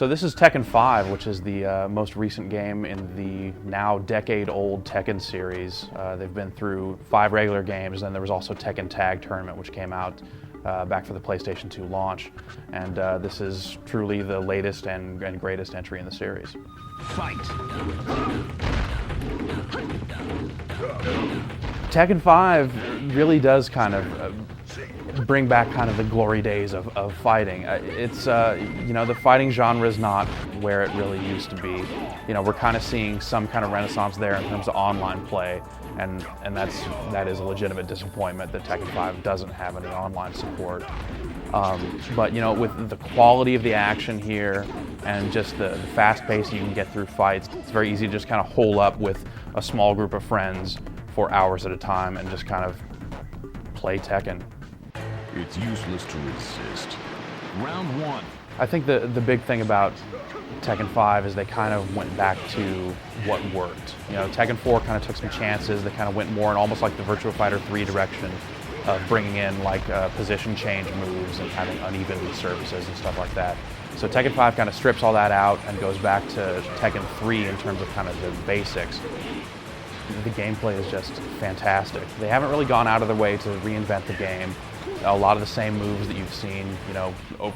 So this is Tekken 5, which is the most recent game in the now decade-old Tekken series. They've been through 5 regular games, and there was also Tekken Tag Tournament, which came out back for the PlayStation 2 launch. And this is truly the latest and greatest entry in the series. Fight! Tekken 5 really does kind of bring back kind of the glory days of fighting. It's, the fighting genre is not where it really used to be. We're kind of seeing some kind of renaissance there in terms of online play, and that is a legitimate disappointment that Tekken 5 doesn't have any online support. But with the quality of the action here and just the fast pace you can get through fights, it's very easy to just kind of hole up with a small group of friends for hours at a time and just kind of play Tekken. It's useless to resist. Round 1. I think the big thing about Tekken 5 is they kind of went back to what worked. Tekken 4 kind of took some chances. They kind of went more in almost like the Virtua Fighter 3 direction of bringing in like position change moves and having uneven surfaces and stuff like that. So Tekken 5 kind of strips all that out and goes back to Tekken 3 in terms of kind of the basics. The gameplay is just fantastic. They haven't really gone out of their way to reinvent the game. A lot of the same moves that you've seen,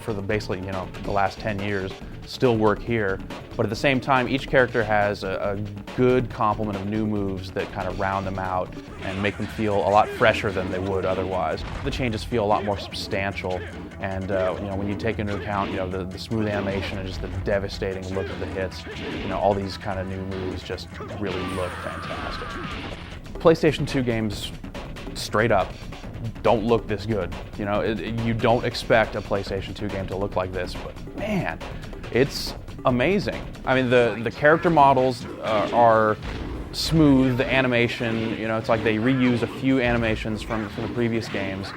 for basically the last 10 years still work here. But at the same time, each character has a good complement of new moves that kind of round them out and make them feel a lot fresher than they would otherwise. The changes feel a lot more substantial, and when you take into account the smooth animation and just the devastating look of the hits, all these kind of new moves just really look fantastic. PlayStation 2 games, straight up, don't look this good. You don't expect a PlayStation 2 game to look like this, but man, it's amazing. I mean, the character models are smooth, the animation, it's like they reuse a few animations from the previous games,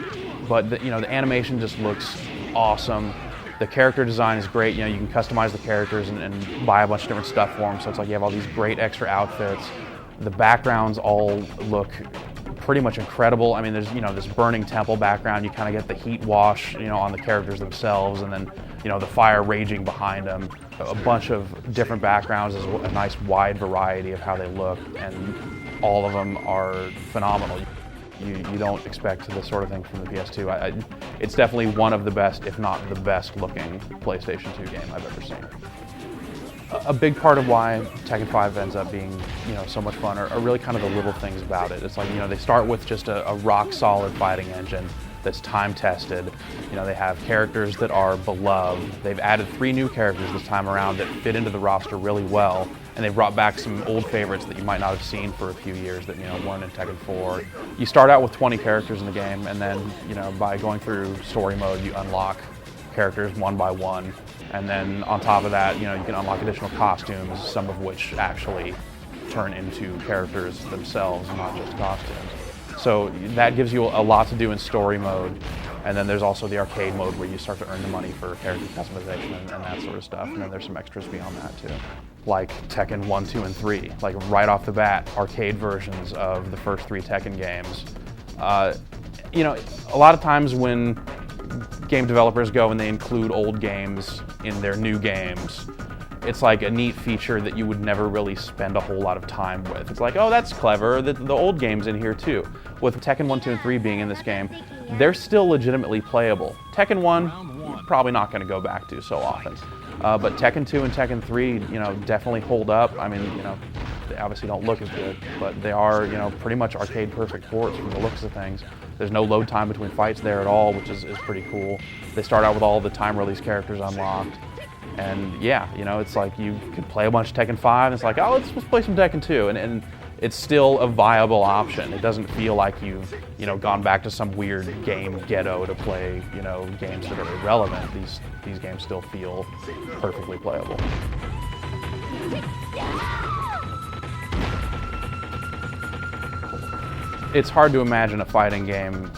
but the animation just looks awesome. The character design is great. You can customize the characters and buy a bunch of different stuff for them, so it's like you have all these great extra outfits. The backgrounds all look pretty much incredible. I mean, there's this burning temple background. You kind of get the heat wash on the characters themselves, and then the fire raging behind them. A bunch of different backgrounds is a nice wide variety of how they look, and all of them are phenomenal. You don't expect this sort of thing from the PS2. It's definitely one of the best, if not the best looking PlayStation 2 game I've ever seen. A big part of why Tekken 5 ends up being, so much fun are really kind of the little things about it. It's like, they start with just a rock-solid fighting engine that's time-tested. They have characters that are beloved. They've added 3 new characters this time around that fit into the roster really well, and they've brought back some old favorites that you might not have seen for a few years that, weren't in Tekken 4. You start out with 20 characters in the game, and then, by going through story mode, you unlock characters one by one. And then on top of that, you can unlock additional costumes, some of which actually turn into characters themselves, not just costumes. So that gives you a lot to do in story mode. And then there's also the arcade mode where you start to earn the money for character customization and that sort of stuff. And then there's some extras beyond that too. Like Tekken 1, 2, and 3. Like right off the bat, arcade versions of the first 3 Tekken games. A lot of times when game developers go and they include old games in their new games, it's like a neat feature that you would never really spend a whole lot of time with. It's like, oh, that's clever, the old game's in here too. With Tekken 1, 2, and 3 being in this game, they're still legitimately playable. Tekken 1, you're probably not going to go back to so often. But Tekken 2 and Tekken 3, definitely hold up. I mean, they obviously don't look as good, but they are, pretty much arcade-perfect ports from the looks of things. There's no load time between fights there at all, which is pretty cool. They start out with all the time-release characters unlocked. And yeah, it's like you could play a bunch of Tekken 5, and it's like, oh, let's play some Tekken 2. And it's still a viable option. It doesn't feel like you've, gone back to some weird game ghetto to play, games that are irrelevant. These games still feel perfectly playable. It's hard to imagine a fighting game,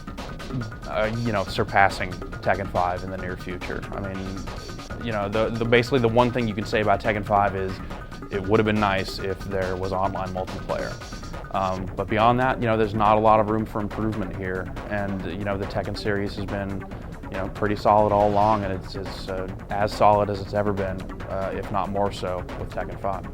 surpassing Tekken 5 in the near future. I mean, basically the one thing you can say about Tekken 5 is it would have been nice if there was online multiplayer. But beyond that, there's not a lot of room for improvement here. And, the Tekken series has been, pretty solid all along, and it's as solid as it's ever been, if not more so, with Tekken 5.